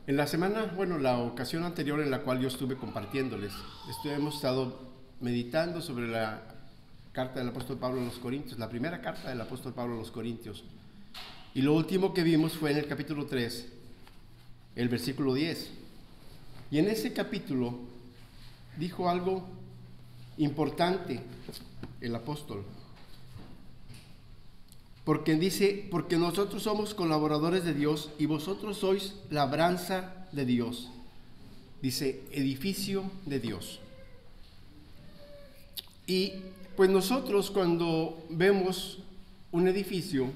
En la semana, bueno, la ocasión anterior en la cual yo estuve compartiéndoles, hemos estado meditando sobre la carta del apóstol Pablo a los Corintios, la primera carta del apóstol Pablo a los Corintios. Y lo último que vimos fue en el capítulo 3, el versículo 10. Y en ese capítulo dijo algo importante el apóstol. Porque dice, porque nosotros somos colaboradores de Dios y vosotros sois labranza de Dios. Dice, edificio de Dios. Y pues nosotros cuando vemos un edificio,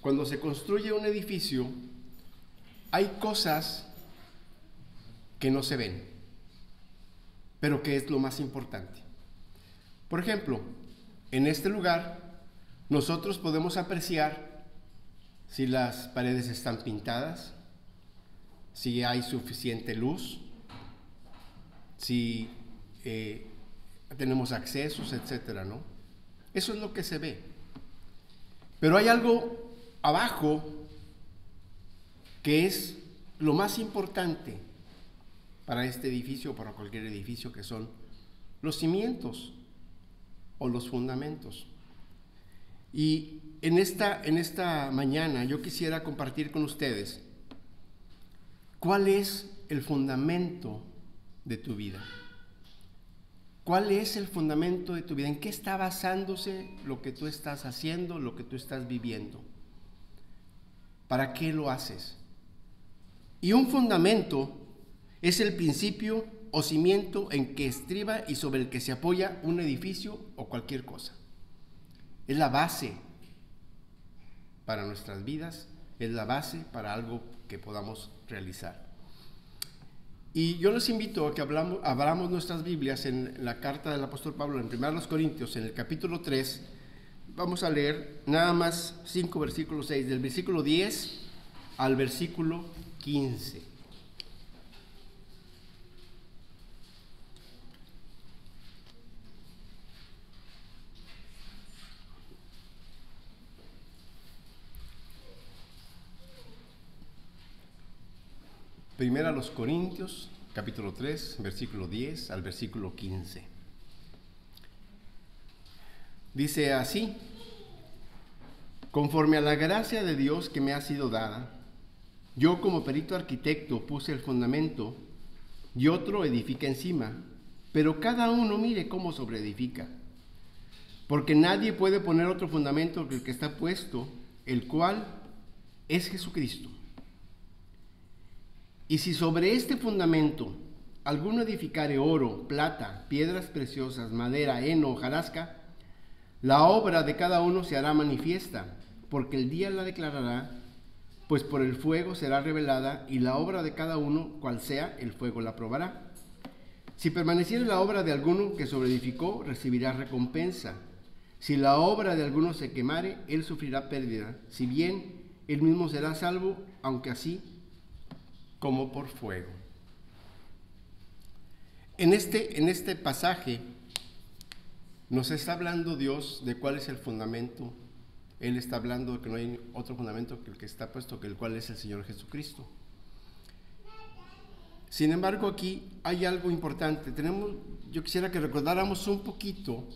cuando se construye un edificio, hay cosas que no se ven, pero que es lo más importante. Por ejemplo, en este lugar nosotros podemos apreciar si las paredes están pintadas, si hay suficiente luz, si tenemos accesos, etcétera, ¿no? Eso es lo que se ve. Pero hay algo abajo que es lo más importante para este edificio o para cualquier edificio, que son los cimientos o los fundamentos. Y en esta mañana yo quisiera compartir con ustedes cuál es el fundamento de tu vida. ¿Cuál es el fundamento de tu vida? ¿En qué está basándose lo que tú estás haciendo, lo que tú estás viviendo? ¿Para qué lo haces? Y un fundamento es el principio o cimiento en que estriba y sobre el que se apoya un edificio o cualquier cosa. Es la base para nuestras vidas, es la base para algo que podamos realizar. Y yo les invito a que abramos nuestras Biblias en la carta del apóstol Pablo, en 1 Corintios, en el capítulo 3. Vamos a leer nada más 5 versículos 6, del versículo 10 al versículo 15. Primera a los Corintios, capítulo 3, versículo 10 al versículo 15. Dice así: conforme a la gracia de Dios que me ha sido dada, yo como perito arquitecto puse el fundamento y otro edifica encima, pero cada uno mire cómo sobreedifica. Porque nadie puede poner otro fundamento que el que está puesto, el cual es Jesucristo. Y si sobre este fundamento alguno edificare oro, plata, piedras preciosas, madera, heno, hojarasca, la obra de cada uno se hará manifiesta, porque el día la declarará, pues por el fuego será revelada, y la obra de cada uno, cual sea, el fuego la probará. Si permaneciere la obra de alguno que sobreedificó, recibirá recompensa. Si la obra de alguno se quemare, él sufrirá pérdida, si bien él mismo será salvo, aunque así como por fuego. En este pasaje nos está hablando Dios de cuál es el fundamento. Él está hablando de que no hay otro fundamento que el que está puesto, que el cual es el Señor Jesucristo. Sin embargo, aquí hay algo importante. Yo quisiera que recordáramos un poquito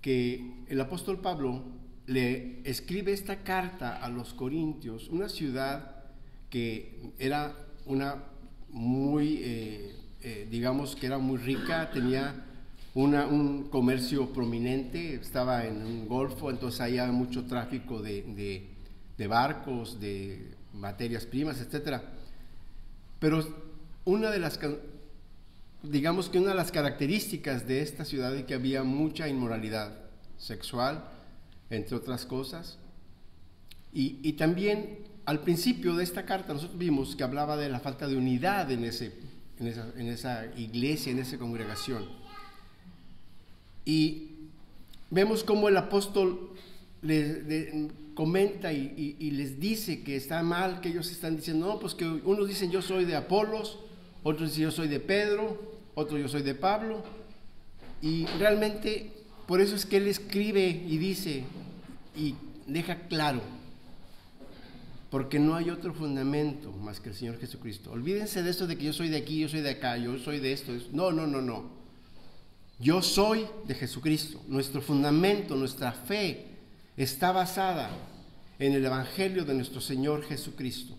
que el apóstol Pablo le escribe esta carta a los Corintios, una ciudad que era una muy, digamos que era muy rica, tenía un comercio prominente, estaba en un golfo, entonces había mucho tráfico de barcos, de materias primas, etc. Pero digamos que una de las características de esta ciudad es que había mucha inmoralidad sexual, entre otras cosas, y también al principio de esta carta nosotros vimos que hablaba de la falta de unidad en esa iglesia, en esa congregación. Y vemos cómo el apóstol comenta y les dice que está mal, que ellos están diciendo, no, pues que unos dicen yo soy de Apolos, otros dicen yo soy de Pedro, otros yo soy de Pablo. Y realmente por eso es que él escribe y dice y deja claro porque no hay otro fundamento más que el Señor Jesucristo. Olvídense de esto de que yo soy de aquí, yo soy de acá, yo soy de esto. No, no, no, no. Yo soy de Jesucristo. Nuestro fundamento, nuestra fe está basada en el Evangelio de nuestro Señor Jesucristo,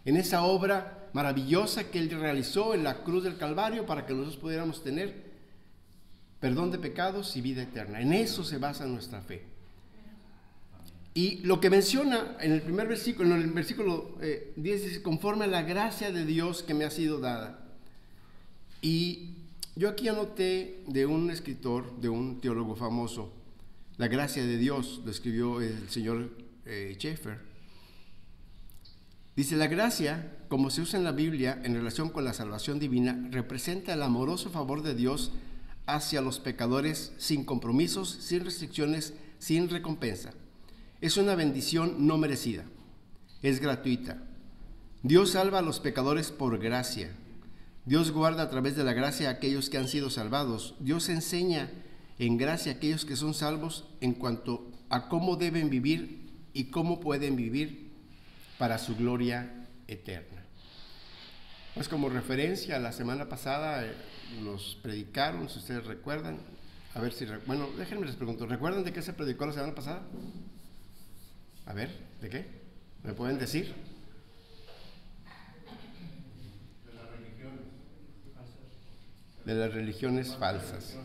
en esa obra maravillosa que Él realizó en la cruz del Calvario para que nosotros pudiéramos tener perdón de pecados y vida eterna. En eso se basa nuestra fe. Y lo que menciona en el primer versículo, en el versículo 10, dice: conforme a la gracia de Dios que me ha sido dada. Y yo aquí anoté de un escritor, de un teólogo famoso, la gracia de Dios, lo escribió el señor Schaeffer. Dice: la gracia, como se usa en la Biblia en relación con la salvación divina, representa el amoroso favor de Dios hacia los pecadores, sin compromisos, sin restricciones, sin recompensa. Es una bendición no merecida, es gratuita. Dios salva a los pecadores por gracia. Dios guarda a través de la gracia a aquellos que han sido salvados. Dios enseña en gracia a aquellos que son salvos en cuanto a cómo deben vivir y cómo pueden vivir para su gloria eterna. Pues como referencia, la semana pasada nos predicaron, si ustedes recuerdan, a ver si, bueno, déjenme les pregunto, ¿recuerdan de qué se predicó la semana pasada? A ver, ¿de qué? ¿Me pueden decir? De las religiones falsas.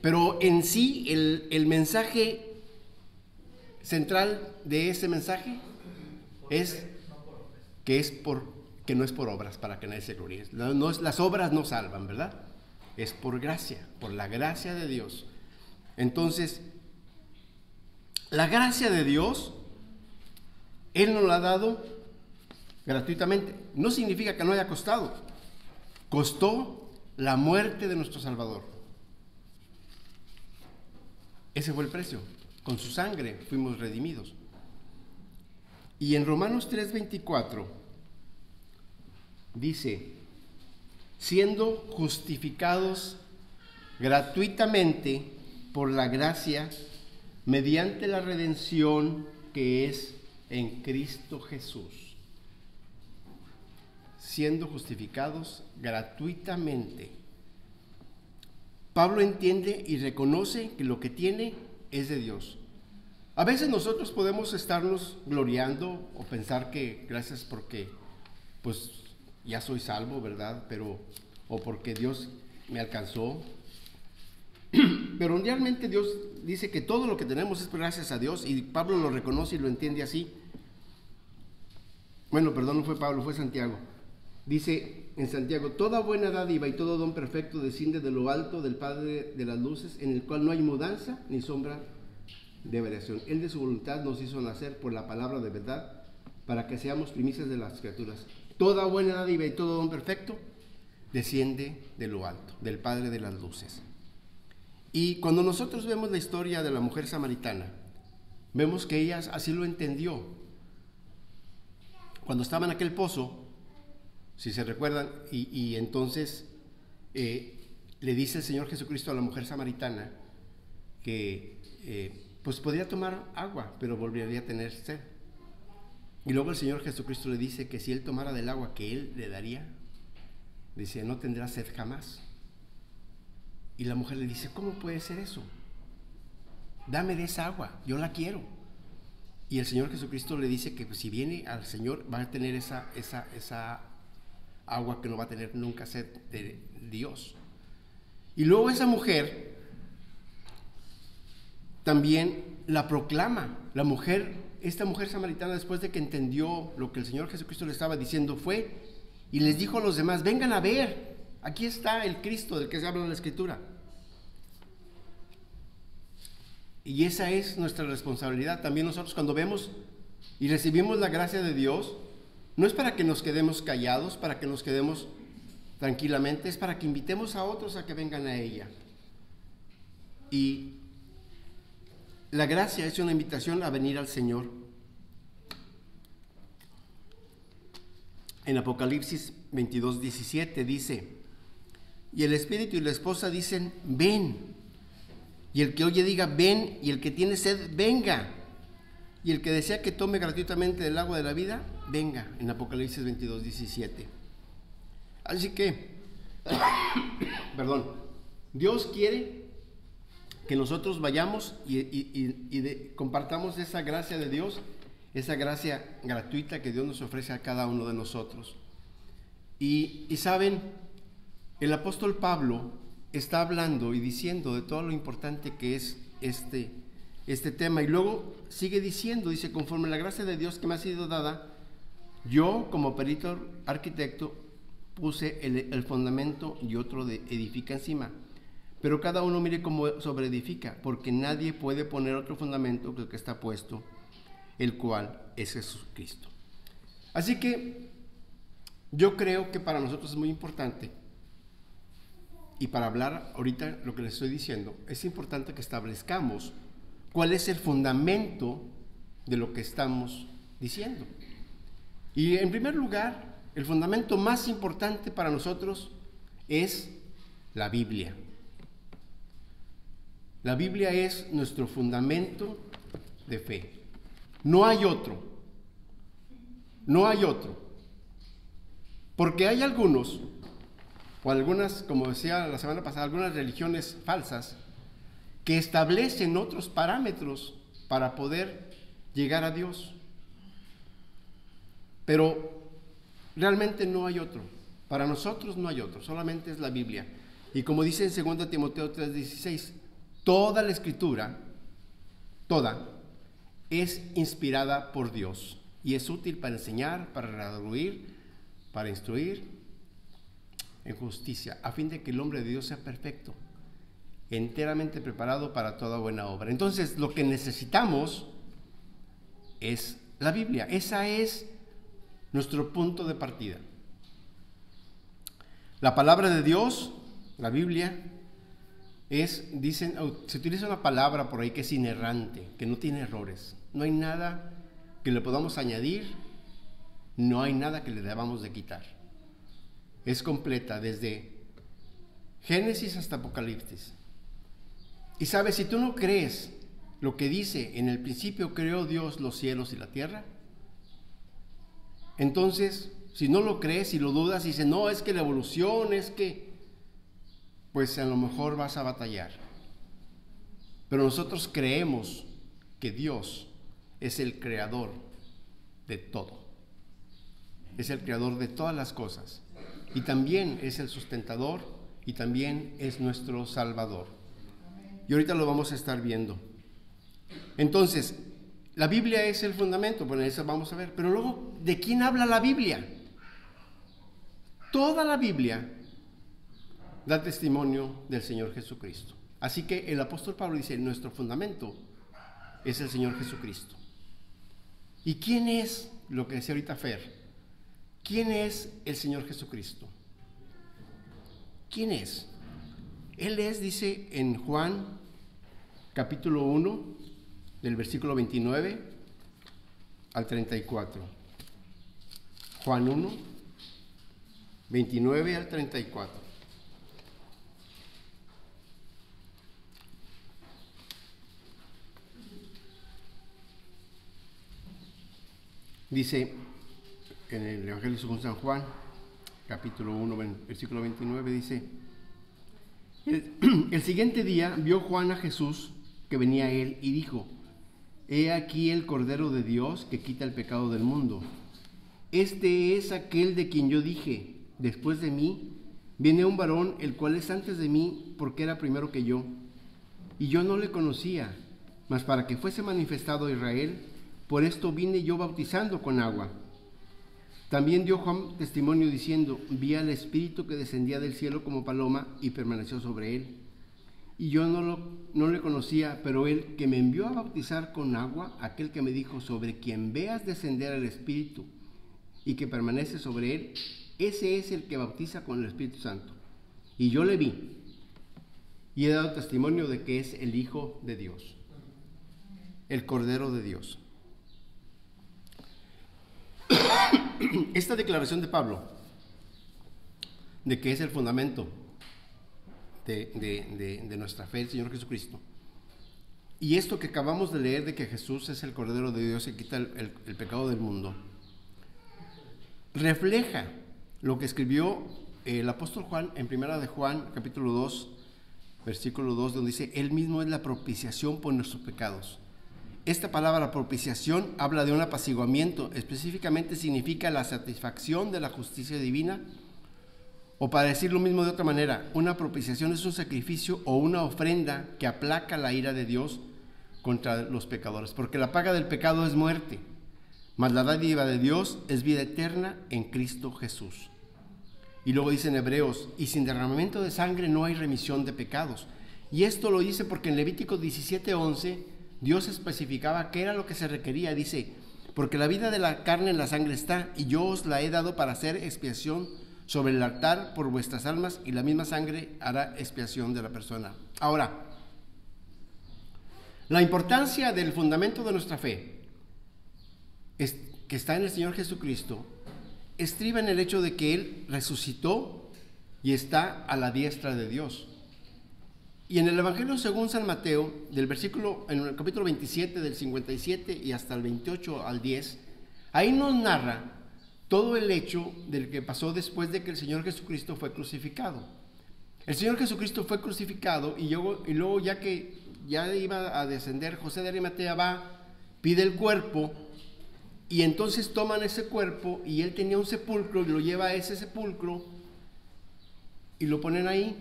Pero en sí, el mensaje central de ese mensaje es que no es por obras, para que nadie se gloríe. Las obras no salvan, ¿verdad? Es por gracia, por la gracia de Dios. Entonces, la gracia de Dios, Él nos la ha dado gratuitamente. No significa que no haya costado. Costó la muerte de nuestro Salvador. Ese fue el precio. Con su sangre fuimos redimidos. Y en Romanos 3:24 dice: siendo justificados gratuitamente por la gracia, mediante la redención que es en Cristo Jesús. Siendo justificados gratuitamente. Pablo entiende y reconoce que lo que tiene es de Dios. A veces nosotros podemos estarnos gloriando o pensar que gracias porque pues ya soy salvo, ¿verdad? O porque Dios me alcanzó. Pero realmente Dios dice que todo lo que tenemos es gracias a Dios, y Pablo lo reconoce y lo entiende así. Bueno, perdón, no fue Pablo, fue Santiago. Dice en Santiago: toda buena dádiva y todo don perfecto desciende de lo alto del Padre de las luces, en el cual no hay mudanza ni sombra de variación. Él de su voluntad nos hizo nacer por la palabra de verdad, para que seamos primicias de las criaturas. Toda buena dádiva y todo don perfecto desciende de lo alto, del Padre de las luces. Y cuando nosotros vemos la historia de la mujer samaritana, vemos que ella así lo entendió. Cuando estaba en aquel pozo, si se recuerdan, y entonces le dice el Señor Jesucristo a la mujer samaritana que pues podría tomar agua, pero volvería a tener sed. Y luego el Señor Jesucristo le dice que si él tomara del agua que él le daría, dice: no tendrá sed jamás. Y la mujer le dice: ¿cómo puede ser eso? Dame de esa agua, yo la quiero. Y el Señor Jesucristo le dice que pues, si viene al Señor va a tener esa agua que no va a tener nunca sed de Dios. Y luego esa mujer también la proclama. Esta mujer samaritana, después de que entendió lo que el Señor Jesucristo le estaba diciendo, fue y les dijo a los demás: vengan a ver, aquí está el Cristo del que se habla en la Escritura. Y esa es nuestra responsabilidad. También nosotros, cuando vemos y recibimos la gracia de Dios, no es para que nos quedemos callados, para que nos quedemos tranquilamente, es para que invitemos a otros a que vengan a ella. Y la gracia es una invitación a venir al Señor. En Apocalipsis 22:17 dice: y el Espíritu y la esposa dicen: ven. Y el que oye diga: ven, y el que tiene sed, venga. y el que desea que tome gratuitamente del agua de la vida, venga, en Apocalipsis 22, 17. Así que, perdón, Dios quiere que nosotros vayamos y compartamos esa gracia de Dios, esa gracia gratuita que Dios nos ofrece a cada uno de nosotros. Y saben, el apóstol Pablo está hablando y diciendo de todo lo importante que es este tema, y luego sigue diciendo, dice, conforme a la gracia de Dios que me ha sido dada, yo como perito arquitecto puse el fundamento y otro edifica encima, pero cada uno mire cómo sobreedifica, porque nadie puede poner otro fundamento que el que está puesto, el cual es Jesucristo. Así que yo creo que para nosotros es muy importante, y para hablar ahorita lo que les estoy diciendo, es importante que establezcamos cuál es el fundamento de lo que estamos diciendo. Y en primer lugar, el fundamento más importante para nosotros es la Biblia. La Biblia es nuestro fundamento de fe. No hay otro. No hay otro. Porque hay algunos, o algunas, como decía la semana pasada, algunas religiones falsas que establecen otros parámetros para poder llegar a Dios. Pero realmente no hay otro. Para nosotros no hay otro, solamente es la Biblia. Y como dice en 2 Timoteo 3:16, toda la Escritura, toda, es inspirada por Dios y es útil para enseñar, para redarguir, para instruir en justicia, a fin de que el hombre de Dios sea perfecto, enteramente preparado para toda buena obra. Entonces, lo que necesitamos es la Biblia. Esa es nuestro punto de partida. La palabra de Dios, la Biblia, se utiliza una palabra por ahí que es inerrante, que no tiene errores. No hay nada que le podamos añadir, no hay nada que le debamos de quitar. Es completa desde Génesis hasta Apocalipsis. Y sabes, si tú no crees lo que dice, en el principio creó Dios los cielos y la tierra, entonces, si no lo crees y lo dudas y dices, no, es que la evolución, es que, pues a lo mejor vas a batallar. Pero nosotros creemos que Dios es el creador de todo. Es el creador de todas las cosas. Y también es el sustentador y también es nuestro Salvador. Y ahorita lo vamos a estar viendo. Entonces, la Biblia es el fundamento, bueno, eso vamos a ver. Pero luego, ¿de quién habla la Biblia? Toda la Biblia da testimonio del Señor Jesucristo. Así que el apóstol Pablo dice, nuestro fundamento es el Señor Jesucristo. ¿Y quién es, lo que decía ahorita Fer, quién es el Señor Jesucristo? ¿Quién es? Él es, dice en Juan capítulo 1, del versículo 29 al 34. Juan 1, 29 al 34. Dice en el Evangelio según San Juan, capítulo 1, versículo 29, dice, el siguiente día vio Juan a Jesús que venía a él y dijo, he aquí el Cordero de Dios que quita el pecado del mundo. Este es aquel de quien yo dije, después de mí viene un varón, el cual es antes de mí, porque era primero que yo. Y yo no le conocía, mas para que fuese manifestado a Israel, por esto vine yo bautizando con agua. También dio Juan testimonio diciendo, vi al Espíritu que descendía del cielo como paloma y permaneció sobre él. Y yo no le conocía, pero él que me envió a bautizar con agua, aquel que me dijo, sobre quien veas descender al Espíritu y que permanece sobre él, ese es el que bautiza con el Espíritu Santo. Y yo le vi y he dado testimonio de que es el Hijo de Dios, el Cordero de Dios. Esta declaración de Pablo, de que es el fundamento de nuestra fe, el Señor Jesucristo, Y esto que acabamos de leer de que Jesús es el Cordero de Dios y quita el pecado del mundo, refleja lo que escribió el apóstol Juan en Primera de Juan, capítulo 2, versículo 2, donde dice: Él mismo es la propiciación por nuestros pecados. Esta palabra propiciación habla de un apaciguamiento, específicamente significa la satisfacción de la justicia divina, o para decir lo mismo de otra manera, una propiciación es un sacrificio o una ofrenda que aplaca la ira de Dios contra los pecadores, porque la paga del pecado es muerte, mas la dádiva de Dios es vida eterna en Cristo Jesús. Y luego dice en Hebreos: y sin derramamiento de sangre no hay remisión de pecados. Y esto lo dice porque en Levítico 17:11 Dios especificaba qué era lo que se requería. Dice: porque la vida de la carne en la sangre está, y yo os la he dado para hacer expiación sobre el altar por vuestras almas, y la misma sangre hará expiación de la persona. Ahora, la importancia del fundamento de nuestra fe, que está en el Señor Jesucristo, estriba en el hecho de que Él resucitó y está a la diestra de Dios. Y en el Evangelio según San Mateo, en el capítulo 27, del 57 y hasta el 28 al 10, ahí nos narra todo el hecho del que pasó después de que el Señor Jesucristo fue crucificado. El Señor Jesucristo fue crucificado y luego ya que ya iba a descender, José de Arimatea va, pide el cuerpo, y entonces toman ese cuerpo, y él tenía un sepulcro y lo lleva a ese sepulcro y lo ponen ahí.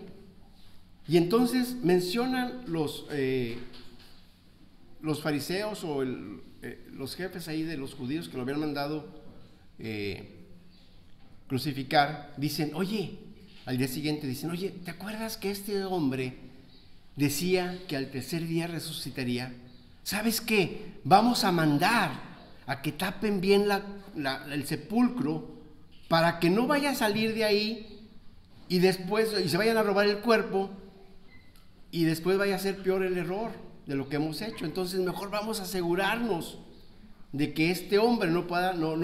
Y entonces mencionan los fariseos o los jefes ahí de los judíos que lo habían mandado crucificar, dicen: oye, al día siguiente dicen: oye, ¿te acuerdas que este hombre decía que al tercer día resucitaría? ¿Sabes qué? Vamos a mandar a que tapen bien el sepulcro para que no vaya a salir de ahí y se vayan a robar el cuerpo, y después vaya a ser peor el error de lo que hemos hecho. Entonces mejor vamos a asegurarnos de que este hombre no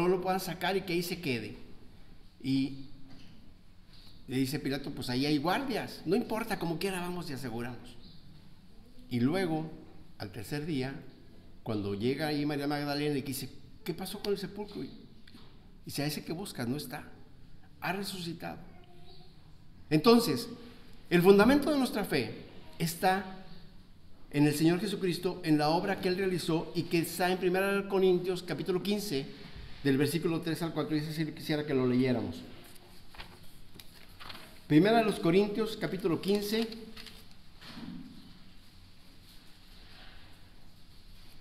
lo puedan sacar y que ahí se quede. Y le dice Pilato: pues ahí hay guardias, no importa, como quiera vamos y aseguramos. Y luego, al tercer día, cuando llega ahí María Magdalena y dice: ¿qué pasó con el sepulcro? Y dice: a ese que buscas no está, ha resucitado. Entonces, el fundamento de nuestra fe está en el Señor Jesucristo, en la obra que Él realizó, y que está en 1 Corintios capítulo 15, del versículo 3 al 4, y ese sí quisiera que lo leyéramos. 1 Corintios capítulo 15,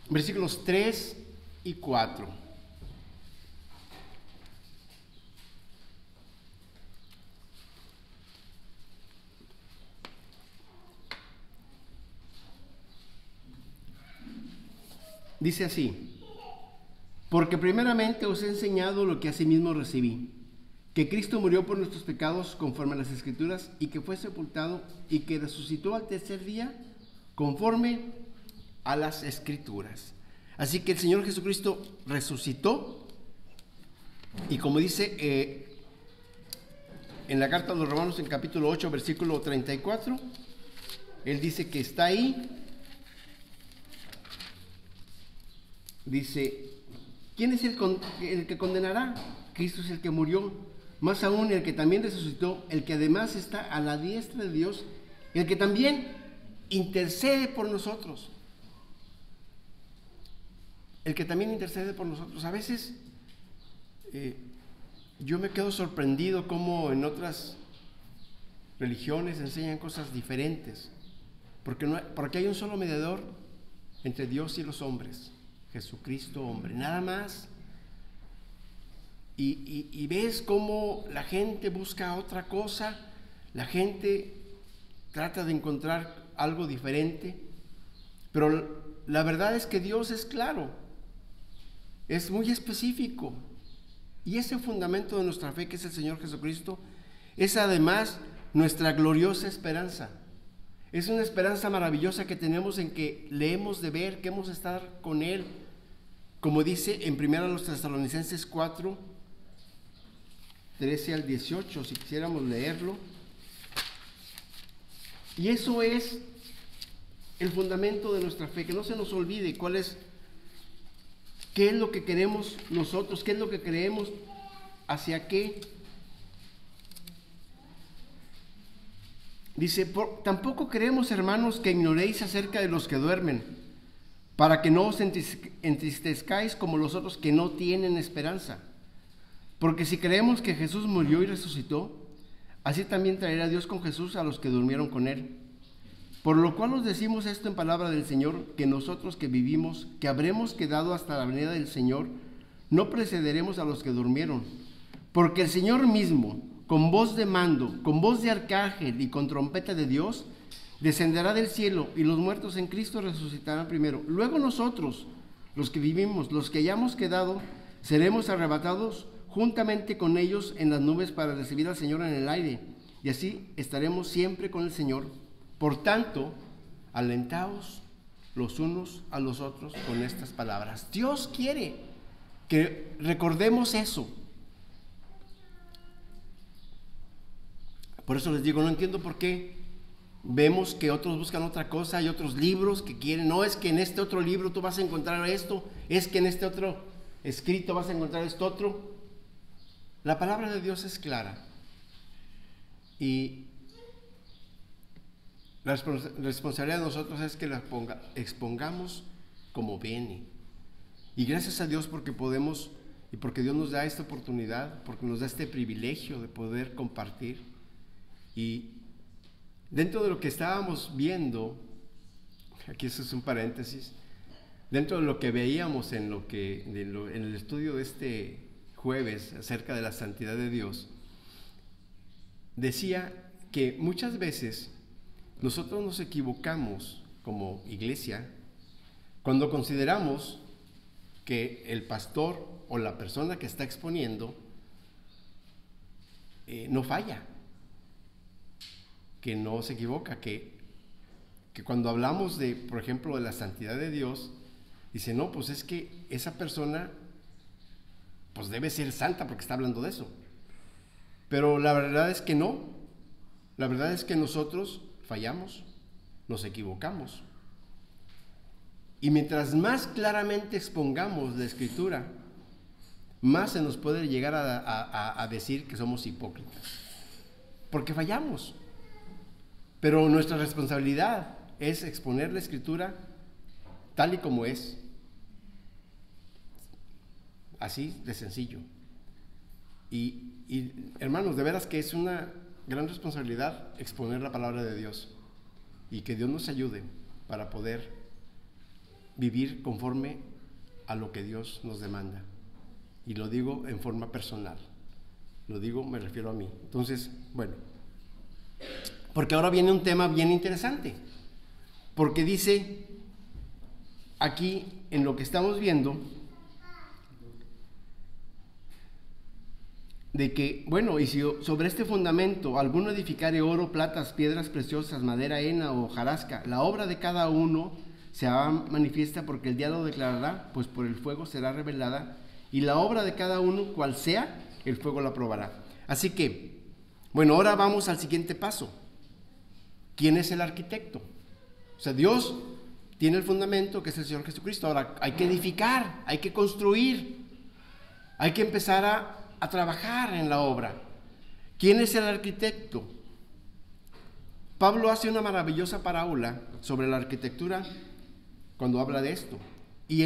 versículos 3 y 4. Dice así: porque primeramente os he enseñado lo que asimismo recibí, que Cristo murió por nuestros pecados conforme a las Escrituras, y que fue sepultado y que resucitó al tercer día conforme a las Escrituras. Así que el Señor Jesucristo resucitó, y como dice en la carta a los Romanos, en capítulo 8, versículo 34, Él dice que está ahí. Dice: ¿quién es el que condenará? Cristo es el que murió, más aún el que también resucitó, el que además está a la diestra de Dios, el que también intercede por nosotros. El que también intercede por nosotros. A veces yo me quedo sorprendido cómo en otras religiones enseñan cosas diferentes, porque hay un solo mediador entre Dios y los hombres, Jesucristo hombre, nada más. Y ves cómo la gente busca otra cosa, la gente trata de encontrar algo diferente, pero la verdad es que Dios es claro, es muy específico, y ese fundamento de nuestra fe, que es el Señor Jesucristo, es además nuestra gloriosa esperanza. Es una esperanza maravillosa que tenemos en que le hemos de ver, que hemos de estar con Él, como dice en 1 Tesalonicenses 4, 13 al 18, si quisiéramos leerlo. Y eso es el fundamento de nuestra fe, que no se nos olvide qué es lo que queremos nosotros, qué es lo que creemos, hacia qué. Dice, tampoco queremos, hermanos, que ignoréis acerca de los que duermen, para que no os entristezcáis como los otros que no tienen esperanza. Porque si creemos que Jesús murió y resucitó, así también traerá Dios con Jesús a los que durmieron con él. Por lo cual os decimos esto en palabra del Señor, que nosotros que vivimos, que habremos quedado hasta la venida del Señor, no precederemos a los que durmieron. Porque el Señor mismo, con voz de mando, con voz de arcángel y con trompeta de Dios, descenderá del cielo, y los muertos en Cristo resucitarán primero. Luego nosotros, los que vivimos, los que hayamos quedado, seremos arrebatados juntamente con ellos en las nubes para recibir al Señor en el aire, y así estaremos siempre con el Señor. Por tanto, alentaos los unos a los otros con estas palabras. Dios quiere que recordemos eso. Por eso les digo, no entiendo por qué vemos que otros buscan otra cosa, hay otros libros que quieren, no es que en este otro libro tú vas a encontrar esto, es que en este otro escrito vas a encontrar esto otro. La palabra de Dios es clara y la responsabilidad de nosotros es que la expongamos como viene. Y gracias a Dios porque podemos y porque Dios nos da esta oportunidad, porque nos da este privilegio de poder compartir. Y dentro de lo que estábamos viendo, aquí eso es un paréntesis, dentro de lo que veíamos en el estudio de este jueves acerca de la santidad de Dios, decía que muchas veces nosotros nos equivocamos como iglesia cuando consideramos que el pastor o la persona que está exponiendo no falla, que no se equivoca, que cuando hablamos de, por ejemplo, de la santidad de Dios, dice, no, pues es que esa persona pues debe ser santa porque está hablando de eso. Pero la verdad es que no. La verdad es que nosotros fallamos, nos equivocamos. Y mientras más claramente expongamos la Escritura, más se nos puede llegar a decir que somos hipócritas. Porque fallamos. Pero nuestra responsabilidad es exponer la Escritura tal y como es. Así de sencillo. Y hermanos, de veras que es una gran responsabilidad exponer la palabra de Dios y que Dios nos ayude para poder vivir conforme a lo que Dios nos demanda. Y lo digo en forma personal. Lo digo, me refiero a mí. Entonces, bueno, porque ahora viene un tema bien interesante. Porque dice aquí en lo que estamos viendo de que, bueno, y si sobre este fundamento alguno edificare oro, platas, piedras preciosas, madera, hena o hojarasca, la obra de cada uno se hará manifiesta porque el día lo declarará, pues por el fuego será revelada, y la obra de cada uno, cual sea, el fuego la probará. Así que, bueno, ahora vamos al siguiente paso. ¿Quién es el arquitecto? O sea, Dios tiene el fundamento que es el Señor Jesucristo. Ahora hay que edificar, hay que construir, hay que empezar a trabajar en la obra. ¿Quién es el arquitecto? Pablo hace una maravillosa parábola sobre la arquitectura cuando habla de esto. Y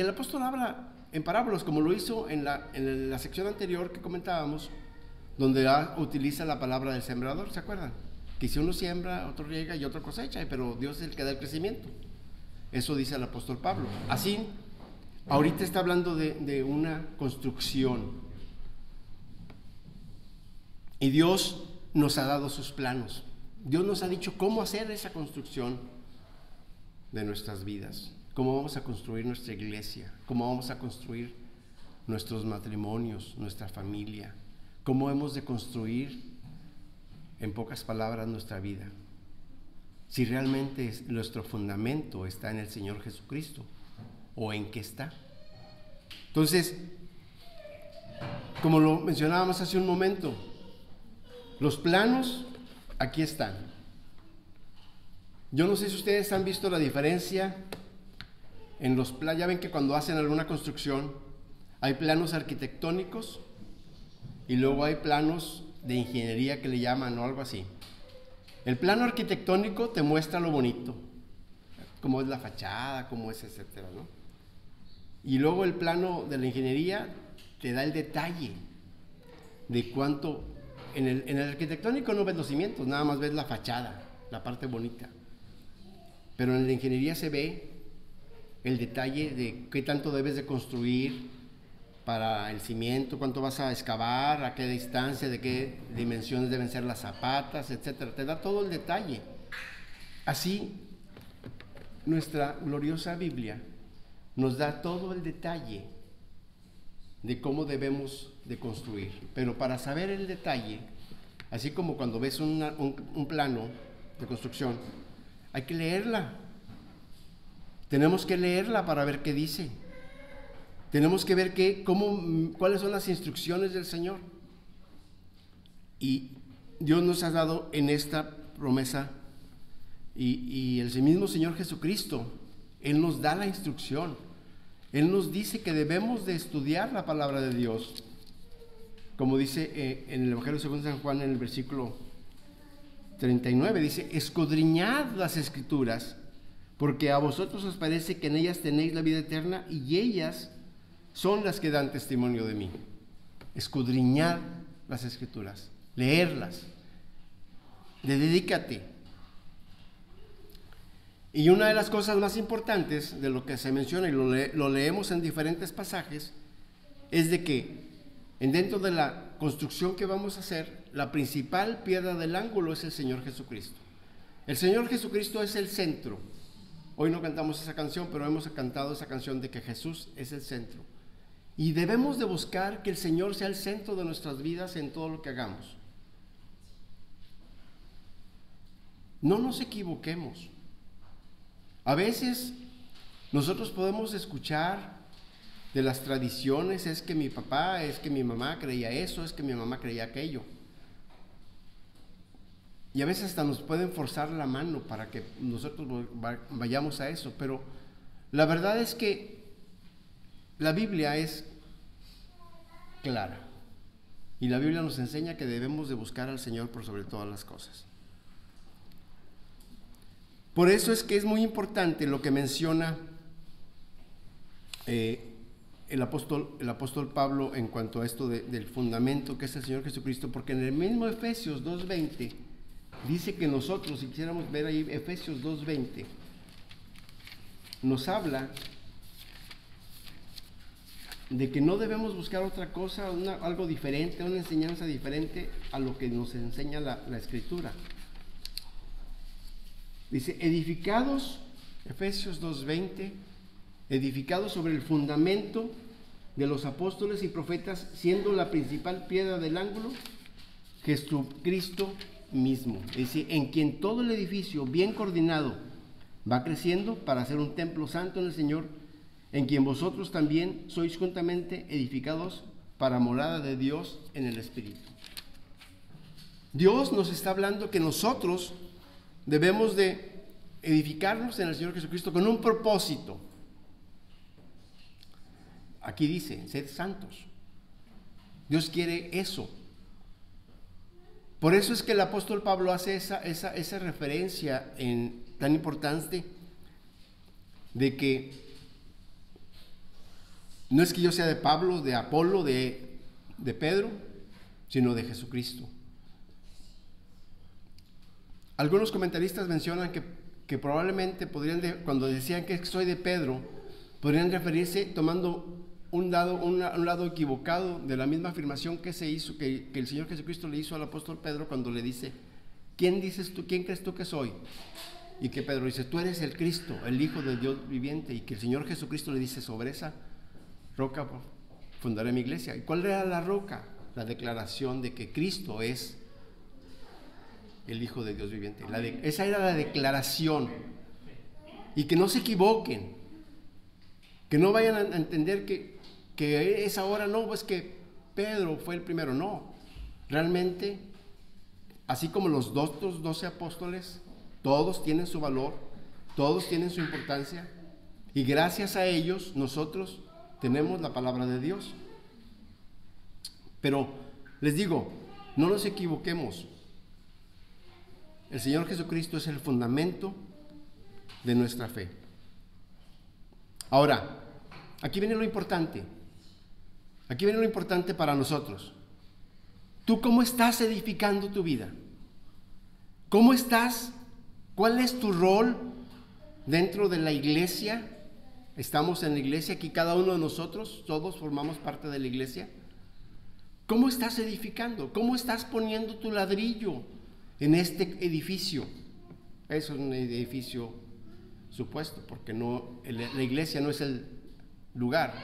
el apóstol habla en parábolas, como lo hizo en la sección anterior que comentábamos, donde utiliza la palabra del sembrador, ¿se acuerdan? Que si uno siembra, otro riega y otro cosecha, pero Dios es el que da el crecimiento. Eso dice el apóstol Pablo. Así, ahorita está hablando de una construcción. Y Dios nos ha dado sus planos. Dios nos ha dicho cómo hacer esa construcción de nuestras vidas, cómo vamos a construir nuestra iglesia, cómo vamos a construir nuestros matrimonios, nuestra familia, cómo hemos de construir, en pocas palabras, nuestra vida. Si realmente nuestro fundamento está en el Señor Jesucristo, o en qué está. Entonces, como lo mencionábamos hace un momento, los planos aquí están. Yo no sé si ustedes han visto la diferencia en los planos. Ya ven que cuando hacen alguna construcción hay planos arquitectónicos y luego hay planos de ingeniería que le llaman o algo así. El plano arquitectónico te muestra lo bonito, cómo es la fachada, cómo es, etcétera, ¿no? Y luego el plano de la ingeniería te da el detalle de cuánto. En el arquitectónico no ves los cimientos, nada más ves la fachada, la parte bonita. Pero en la ingeniería se ve el detalle de qué tanto debes de construir para el cimiento, cuánto vas a excavar, a qué distancia, de qué dimensiones deben ser las zapatas, etcétera. Te da todo el detalle. Así, nuestra gloriosa Biblia nos da todo el detalle de cómo debemos de construir. Pero para saber el detalle, así como cuando ves un plano de construcción, hay que leerla. Tenemos que leerla para ver qué dice. Tenemos que ver cuáles son las instrucciones del Señor. Y Dios nos ha dado en esta promesa, y el mismo Señor Jesucristo, Él nos da la instrucción. Él nos dice que debemos de estudiar la palabra de Dios. Como dice en el Evangelio según San Juan, en el versículo 39, dice: escudriñad las Escrituras, porque a vosotros os parece que en ellas tenéis la vida eterna, y ellas son las que dan testimonio de mí. Escudriñad las Escrituras, leerlas, dedícate. Y una de las cosas más importantes de lo que se menciona, y lo leemos en diferentes pasajes, es de que dentro de la construcción que vamos a hacer, la principal piedra del ángulo es el Señor Jesucristo. El Señor Jesucristo es el centro. Hoy no cantamos esa canción, pero hemos cantado esa canción de que Jesús es el centro. Y debemos de buscar que el Señor sea el centro de nuestras vidas en todo lo que hagamos. No nos equivoquemos. A veces nosotros podemos escuchar de las tradiciones: es que mi papá, es que mi mamá creía eso, es que mi mamá creía aquello. Y a veces hasta nos pueden forzar la mano para que nosotros vayamos a eso. Pero la verdad es que la Biblia es clara. Y la Biblia nos enseña que debemos de buscar al Señor por sobre todas las cosas. Por eso es que es muy importante lo que menciona el apóstol Pablo en cuanto a esto del fundamento que es el Señor Jesucristo, porque en el mismo Efesios 2:20 dice que nosotros, si quisiéramos ver ahí Efesios 2:20, nos habla de que no debemos buscar otra cosa, algo diferente, una enseñanza diferente a lo que nos enseña la Escritura. Dice: edificados, Efesios 2:20, edificados sobre el fundamento de los apóstoles y profetas, siendo la principal piedra del ángulo Jesucristo mismo. Dice: en quien todo el edificio bien coordinado va creciendo para ser un templo santo en el Señor, en quien vosotros también sois juntamente edificados para morada de Dios en el Espíritu. Dios nos está hablando que nosotros debemos de edificarnos en el Señor Jesucristo con un propósito. Aquí dice: sed santos. Dios quiere eso. Por eso es que el apóstol Pablo hace esa referencia tan importante de que no es que yo sea de Pablo, de Apolo, de Pedro, sino de Jesucristo. Algunos comentaristas mencionan que probablemente cuando decían que soy de Pedro, podrían referirse tomando un lado equivocado de la misma afirmación que se hizo, que el Señor Jesucristo le hizo al apóstol Pedro cuando le dice: ¿quién crees tú que soy? Y que Pedro dice: tú eres el Cristo, el Hijo del Dios viviente. Y que el Señor Jesucristo le dice: sobre esa roca fundaré mi iglesia. ¿Y cuál era la roca? La declaración de que Cristo es el Hijo de Dios viviente. Esa era la declaración. Y que no se equivoquen, que no vayan a entender que es ahora, no, pues que Pedro fue el primero. No, realmente, así como los otros 12 apóstoles, Todos tienen su valor, todos tienen su importancia, y gracias a ellos nosotros tenemos la palabra de Dios. Pero les digo, no nos equivoquemos. El Señor Jesucristo es el fundamento de nuestra fe. Ahora, aquí viene lo importante. Aquí viene lo importante para nosotros. ¿Tú cómo estás edificando tu vida? ¿Cómo estás? ¿Cuál es tu rol dentro de la iglesia? Estamos en la iglesia, aquí cada uno de nosotros, todos formamos parte de la iglesia. ¿Cómo estás edificando? ¿Cómo estás poniendo tu ladrillo en este edificio? Eso es un edificio supuesto, porque no, la iglesia no es el lugar,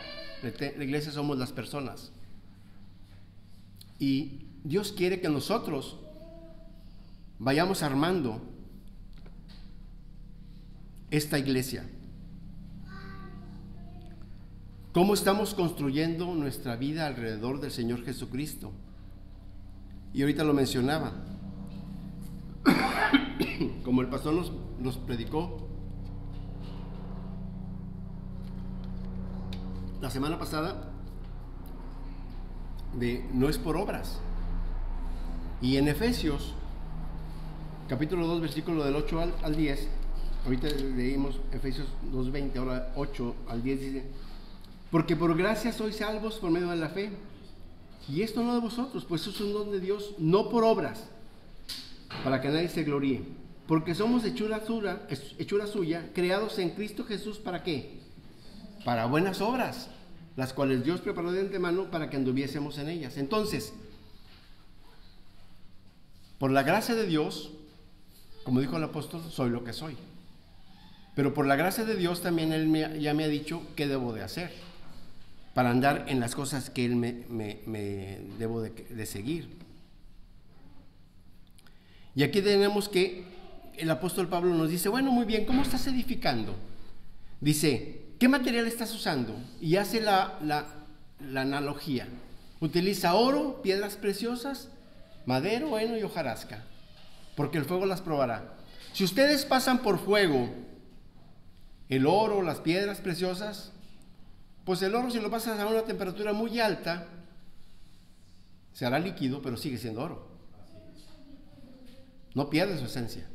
la iglesia somos las personas. Y Dios quiere que nosotros vayamos armando esta iglesia. ¿Cómo estamos construyendo nuestra vida alrededor del Señor Jesucristo? Y ahorita lo mencionaba. Como el pastor nos predicó la semana pasada, de no es por obras. Y en Efesios, capítulo 2, versículo del 8 al 10, ahorita leímos Efesios 2:20, ahora 8 al 10 dice: porque por gracia sois salvos por medio de la fe, y esto no de vosotros, pues eso es un don de Dios, no por obras, para que nadie se gloríe, porque somos hechura suya, creados en Cristo Jesús, ¿para qué? Para buenas obras, las cuales Dios preparó de antemano para que anduviésemos en ellas. Entonces, por la gracia de Dios, como dijo el apóstol, soy lo que soy. Pero por la gracia de Dios también Él ya me ha dicho qué debo de hacer para andar en las cosas que Él me debo de seguir. Y aquí tenemos que el apóstol Pablo nos dice, bueno, muy bien, ¿cómo estás edificando? Dice, ¿qué material estás usando? Y hace la analogía. Utiliza oro, piedras preciosas, madero, heno y hojarasca, porque el fuego las probará. Si ustedes pasan por fuego el oro, las piedras preciosas, pues el oro, si lo pasas a una temperatura muy alta, se hará líquido, pero sigue siendo oro. No pierde su esencia.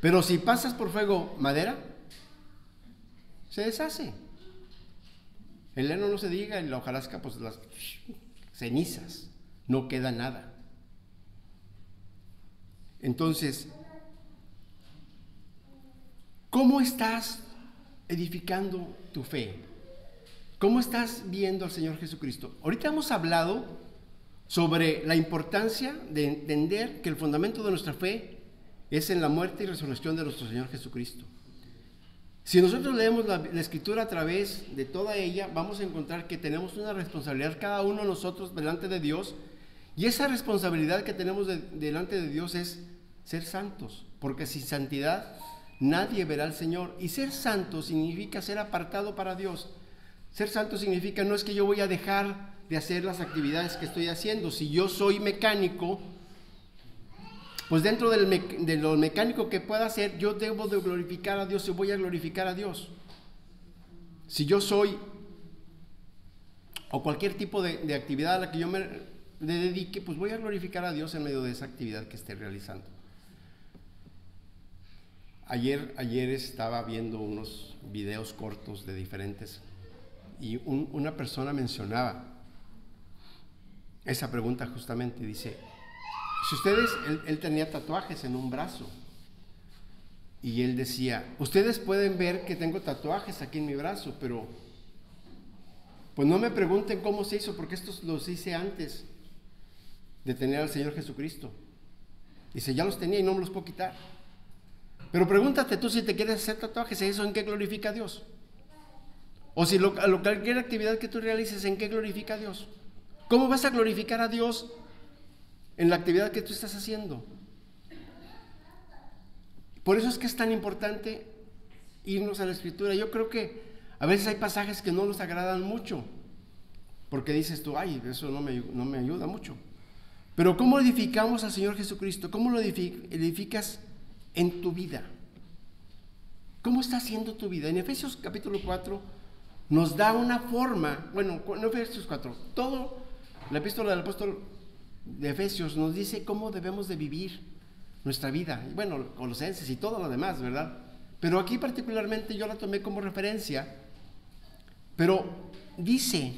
Pero si pasas por fuego madera, se deshace. El heno no se diga, y la hojarasca, pues las cenizas, no queda nada. Entonces, ¿cómo estás edificando tu fe? ¿Cómo estás viendo al Señor Jesucristo? Ahorita hemos hablado sobre la importancia de entender que el fundamento de nuestra fe es en la muerte y resurrección de nuestro Señor Jesucristo. Si nosotros leemos la Escritura a través de toda ella, vamos a encontrar que tenemos una responsabilidad cada uno de nosotros delante de Dios, y esa responsabilidad que tenemos delante de Dios es ser santos, porque sin santidad nadie verá al Señor. Y ser santo significa ser apartado para Dios. Ser santo significa no es que yo voy a dejar de hacer las actividades que estoy haciendo. Si yo soy mecánico, pues dentro de lo mecánico que pueda hacer, yo debo de glorificar a Dios y voy a glorificar a Dios. Si yo soy, o cualquier tipo de actividad a la que yo me dedique, pues voy a glorificar a Dios en medio de esa actividad que esté realizando. Ayer estaba viendo unos videos cortos de diferentes, y una persona mencionaba esa pregunta justamente. Dice, si ustedes, él tenía tatuajes en un brazo, y él decía, ustedes pueden ver que tengo tatuajes aquí en mi brazo, pero pues no me pregunten cómo se hizo, porque estos los hice antes de tener al Señor Jesucristo. Dice, ya los tenía y no me los puedo quitar. Pero pregúntate tú, si te quieres hacer tatuajes, ¿eso en qué glorifica a Dios? O si cualquier actividad que tú realices, ¿en qué glorifica a Dios? ¿Cómo vas a glorificar a Dios en la actividad que tú estás haciendo? Por eso es que es tan importante irnos a la Escritura. Yo creo que a veces hay pasajes que no nos agradan mucho, porque dices tú, ay, eso no me ayuda mucho. Pero ¿cómo edificamos al Señor Jesucristo? ¿Cómo lo edificas en tu vida? ¿Cómo está siendo tu vida? En Efesios capítulo 4 nos da una forma, bueno, en Efesios 4, todo la epístola del apóstol de Efesios nos dice cómo debemos de vivir nuestra vida. Y bueno, Colosenses y todo lo demás, ¿verdad? Pero aquí particularmente yo la tomé como referencia. Pero dice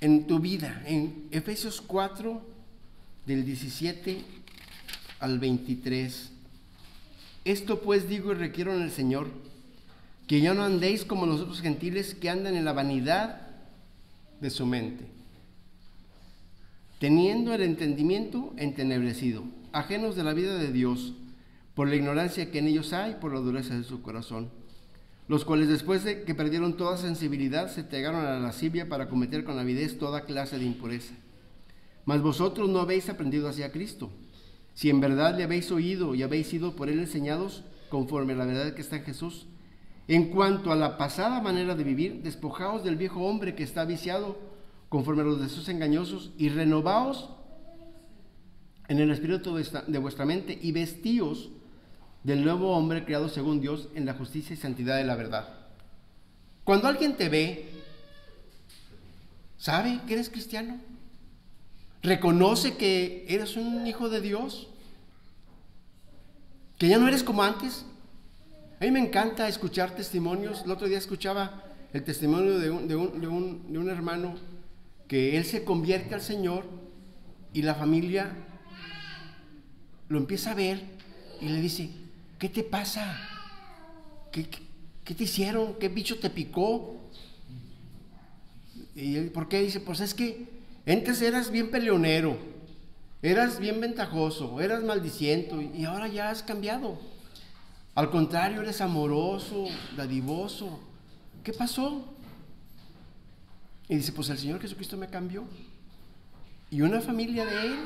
en tu vida, en Efesios 4, del 17 al 23, esto pues digo y requiero en el Señor, que ya no andéis como los otros gentiles que andan en la vanidad de su mente, teniendo el entendimiento entenebrecido, ajenos de la vida de Dios, por la ignorancia que en ellos hay, por la dureza de su corazón, los cuales después de que perdieron toda sensibilidad, se entregaron a la lascivia para cometer con avidez toda clase de impureza. Mas vosotros no habéis aprendido así a Cristo, si en verdad le habéis oído y habéis sido por él enseñados, conforme a la verdad que está en Jesús. En cuanto a la pasada manera de vivir, despojaos del viejo hombre que está viciado conforme a los deseos engañosos, y renovaos en el espíritu de vuestra mente, y vestíos del nuevo hombre creado según Dios en la justicia y santidad de la verdad. Cuando alguien te ve, ¿sabe que eres cristiano? ¿Reconoce que eres un hijo de Dios? ¿Que ya no eres como antes? A mí me encanta escuchar testimonios. El otro día escuchaba el testimonio de un hermano que él se convierte al Señor y la familia lo empieza a ver y le dice: ¿qué te pasa? ¿Qué te hicieron? ¿Qué bicho te picó? ¿Y él por qué? Dice: pues es que antes eras bien peleonero, eras bien ventajoso, eras maldiciento, y ahora ya has cambiado. Al contrario, eres amoroso, dadivoso. ¿Qué pasó? Y dice: pues el Señor Jesucristo me cambió. Y una familia de él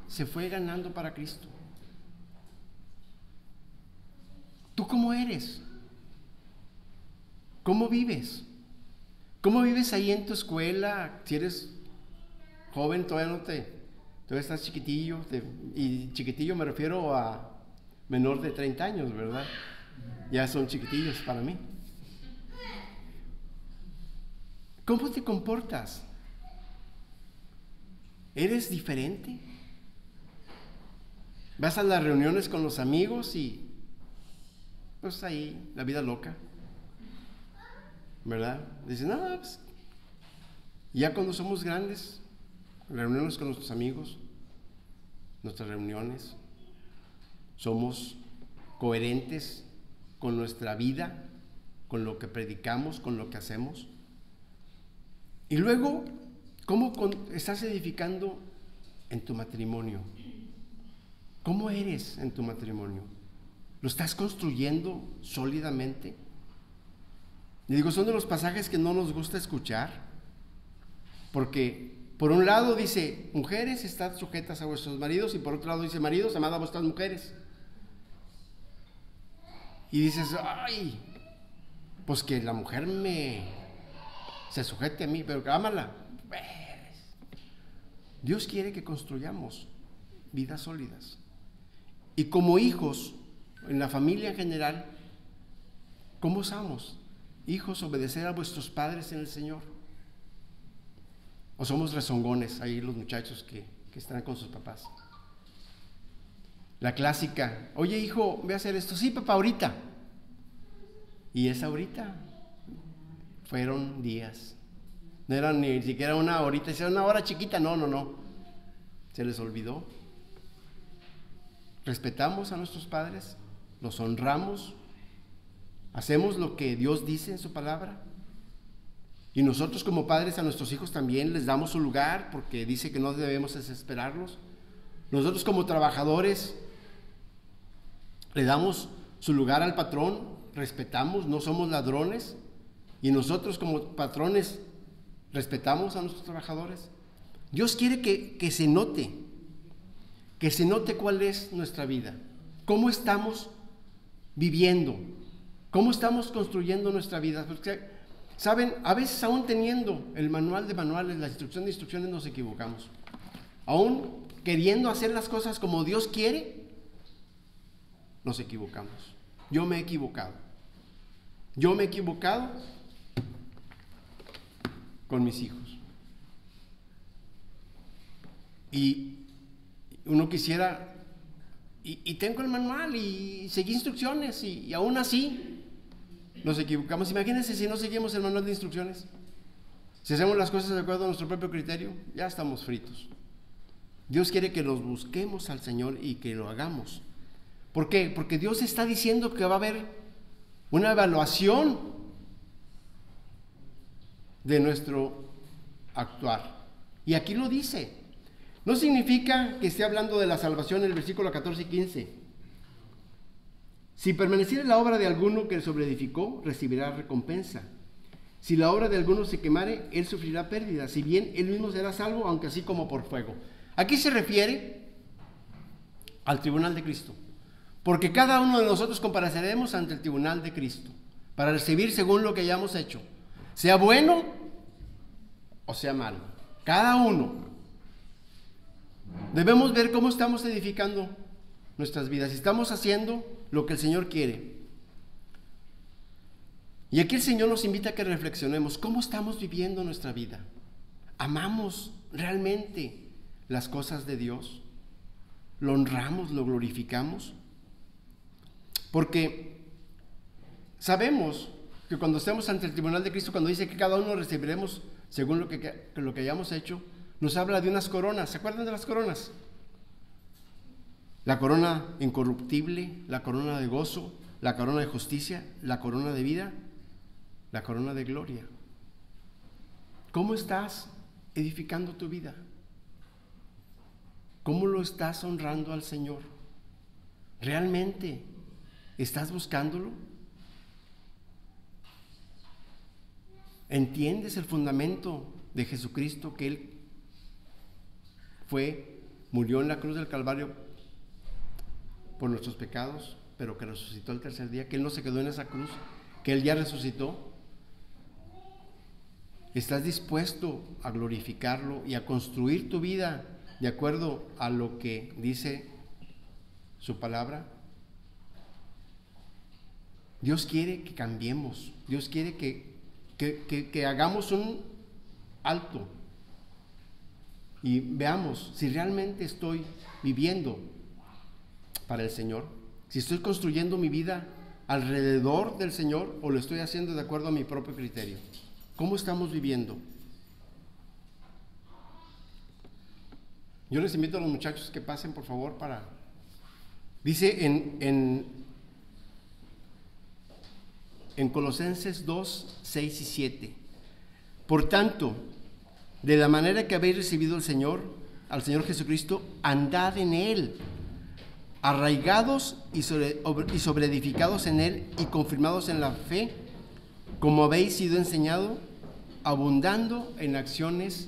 se fue ganando para Cristo. ¿Tú cómo eres? ¿Cómo vives? ¿Cómo vives ahí en tu escuela? Si eres joven, todavía estás chiquitillo, y chiquitillo me refiero a menor de 30 años, ¿verdad? Ya son chiquitillos para mí. ¿Cómo te comportas? ¿Eres diferente? ¿Vas a las reuniones con los amigos y pues ahí la vida loca, ¿verdad? Dicen: no, pues ya cuando somos grandes, reuniones con nuestros amigos, nuestras reuniones, somos coherentes con nuestra vida, con lo que predicamos, con lo que hacemos. Y luego, ¿cómo estás edificando en tu matrimonio? ¿Cómo eres en tu matrimonio? ¿Lo estás construyendo sólidamente? Y digo, son de los pasajes que no nos gusta escuchar, porque por un lado dice: mujeres, estad sujetas a vuestros maridos, y por otro lado dice: maridos, amad a vuestras mujeres. Y dices: ay, pues que la mujer se sujete a mí, pero ámala. Dios quiere que construyamos vidas sólidas. Y como hijos, en la familia en general, ¿cómo somos? Hijos, obedecer a vuestros padres en el Señor. ¿O somos rezongones ahí los muchachos que están con sus papás? La clásica: oye, hijo, ve a hacer esto. Sí, papá, ahorita. Y esa ahorita fueron días. No era ni siquiera una horita, era una hora chiquita. No. Se les olvidó. Respetamos a nuestros padres, los honramos, hacemos lo que Dios dice en su palabra. Y nosotros como padres a nuestros hijos también les damos su lugar, porque dice que no debemos desesperarlos. Nosotros como trabajadores le damos su lugar al patrón, respetamos, no somos ladrones. Y nosotros como patrones respetamos a nuestros trabajadores. Dios quiere que se note cuál es nuestra vida, cómo estamos viviendo, cómo estamos construyendo nuestra vida. Porque, ¿saben? A veces aún teniendo el manual de manuales, la instrucción de instrucciones, nos equivocamos. Aún queriendo hacer las cosas como Dios quiere, nos equivocamos. Yo me he equivocado. Yo me he equivocado con mis hijos. Y uno quisiera, y tengo el manual y seguí instrucciones, y aún así nos equivocamos. Imagínense si no seguimos el manual de instrucciones. Si hacemos las cosas de acuerdo a nuestro propio criterio, ya estamos fritos. Dios quiere que nos busquemos al Señor y que lo hagamos. ¿Por qué? Porque Dios está diciendo que va a haber una evaluación de nuestro actuar. Y aquí lo dice. No significa que esté hablando de la salvación en el versículo 14 y 15. Si permaneciere la obra de alguno que sobreedificó, recibirá recompensa. Si la obra de alguno se quemare, él sufrirá pérdida, si bien él mismo será salvo, aunque así como por fuego. Aquí se refiere al tribunal de Cristo, porque cada uno de nosotros compareceremos ante el tribunal de Cristo para recibir según lo que hayamos hecho, sea bueno o sea malo. Cada uno. Debemos ver cómo estamos edificando nuestras vidas, si estamos haciendo lo que el Señor quiere. Y aquí el Señor nos invita a que reflexionemos cómo estamos viviendo nuestra vida. ¿Amamos realmente las cosas de Dios? ¿Lo honramos, lo glorificamos? Porque sabemos que cuando estemos ante el tribunal de Cristo, cuando dice que cada uno recibiremos según lo que hayamos hecho, nos habla de unas coronas. ¿Se acuerdan de las coronas? La corona incorruptible, la corona de gozo, la corona de justicia, la corona de vida, la corona de gloria. ¿Cómo estás edificando tu vida? ¿Cómo lo estás honrando al Señor? ¿Realmente estás buscándolo? ¿Entiendes el fundamento de Jesucristo, que Él murió en la cruz del Calvario por nuestros pecados, pero que resucitó el tercer día, que Él no se quedó en esa cruz, que Él ya resucitó? ¿Estás dispuesto a glorificarlo y a construir tu vida de acuerdo a lo que dice su palabra? Dios quiere que cambiemos. Dios quiere que hagamos un alto y veamos si realmente estoy viviendo para el Señor, si estoy construyendo mi vida alrededor del Señor o lo estoy haciendo de acuerdo a mi propio criterio. ¿Cómo estamos viviendo? Yo les invito a los muchachos que pasen, por favor, para... Dice en Colosenses 2, 6 y 7. Por tanto, de la manera que habéis recibido al Señor Jesucristo, andad en Él, arraigados y sobreedificados en Él y confirmados en la fe, como habéis sido enseñado, abundando en acciones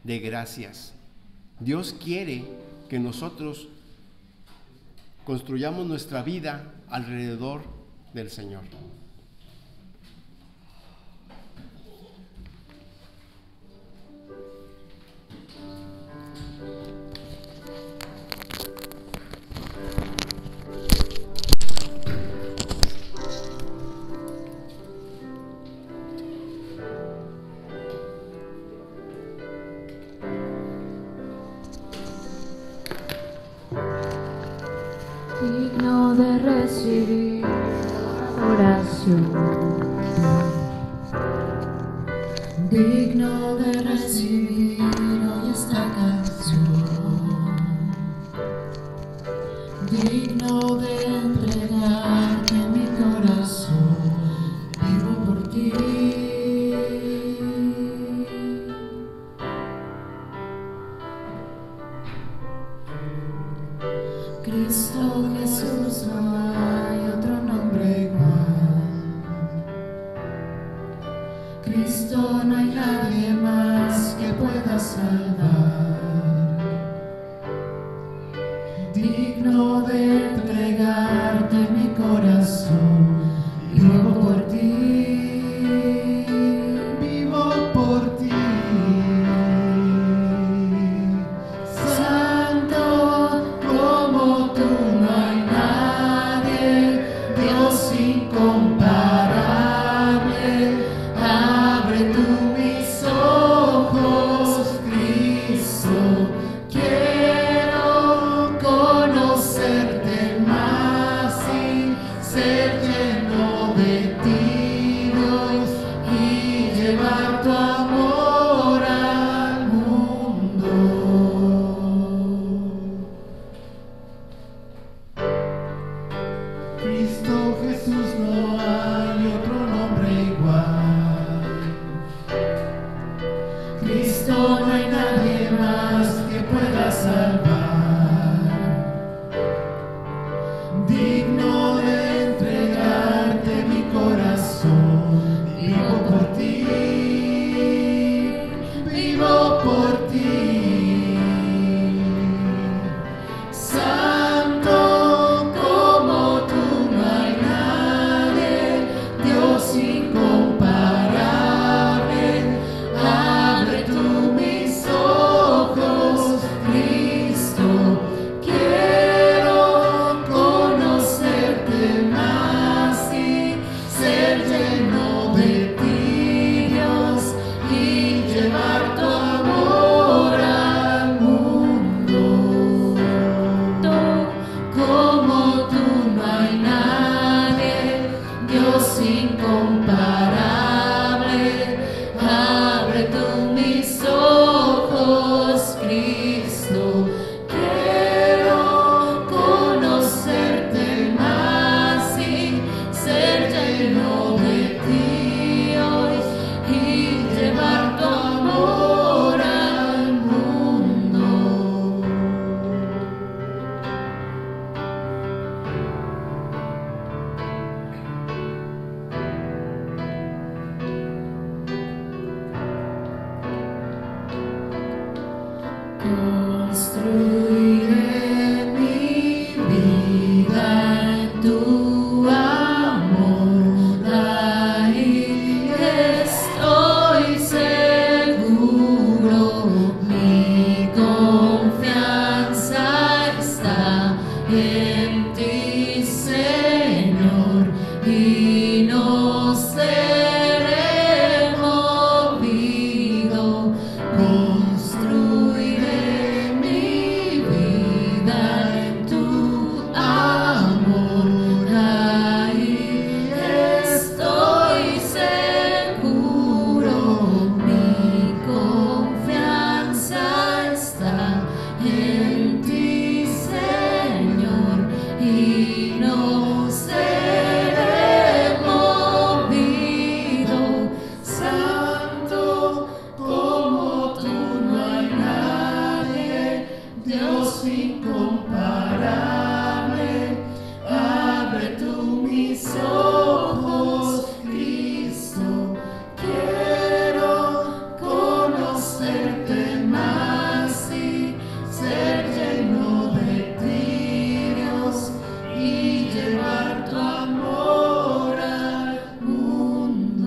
de gracias. Dios quiere que nosotros construyamos nuestra vida alrededor del Señor. Digno de recibir oración, digno de recibir hoy esta canción, digno de entregarte mi corazón, vivo por ti. Cristo Jesús, no hay otro nombre igual. Cristo, no hay nadie más que pueda salvar. Digno de entregarte mi corazón, vivo por ti, vivo por ti. Santo como tú no hay nadie. Cristo no hay nadie más que pueda salvar, digno de entregarte mi corazón. Vivo por ti, vivo por ti. Santo como tú no hay nadie, Dios incomparable. Abre tú mis ojos, Cristo. Quiero conocerte más y ser lleno de ti, Dios, y llevar tu amor al mundo. Como tú no hay nadie, Dios incomparable. Abre tú mis ojos, Cristo. Quiero conocerte más y ser lleno de ti hoy y llevar tu amor al mundo. Construiré mi vida en tu amor, ahí estoy seguro. Mi confianza está en ti, Señor, y no seré movido. Construiré mi vida en tu amor, ahí estoy seguro. Mi confianza está en ti, Señor, y no seré movido. Santo como tú no hay nadie, Dios incomparable. Abre tú mis ojos, Cristo. Quiero conocerte más y ser lleno de ti, Dios, y llevar tu amor al mundo.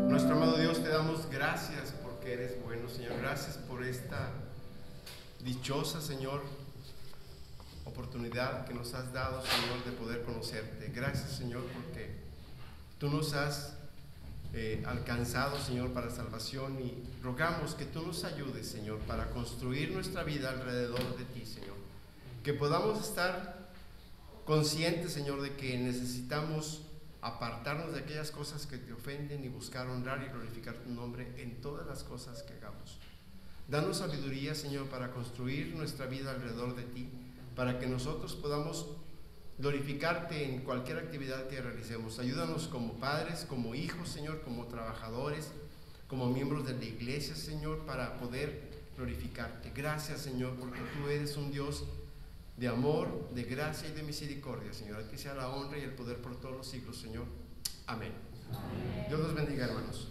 Nuestro amado Dios, te damos gracias porque eres bueno, Señor. Gracias por esta dichosa, Señor, oportunidad que nos has dado, Señor, de poder conocerte. Gracias, Señor, porque tú nos has alcanzado, Señor, para salvación, y rogamos que tú nos ayudes, Señor, para construir nuestra vida alrededor de ti, Señor. Que podamos estar conscientes, Señor, de que necesitamos apartarnos de aquellas cosas que te ofenden y buscar honrar y glorificar tu nombre en todas las cosas que hagamos. Danos sabiduría, Señor, para construir nuestra vida alrededor de ti, para que nosotros podamos glorificarte en cualquier actividad que realicemos. Ayúdanos como padres, como hijos, Señor, como trabajadores, como miembros de la iglesia, Señor, para poder glorificarte. Gracias, Señor, porque tú eres un Dios de amor, de gracia y de misericordia, Señor. A ti sea la honra y el poder por todos los siglos, Señor. Amén. Amén. Dios los bendiga, hermanos.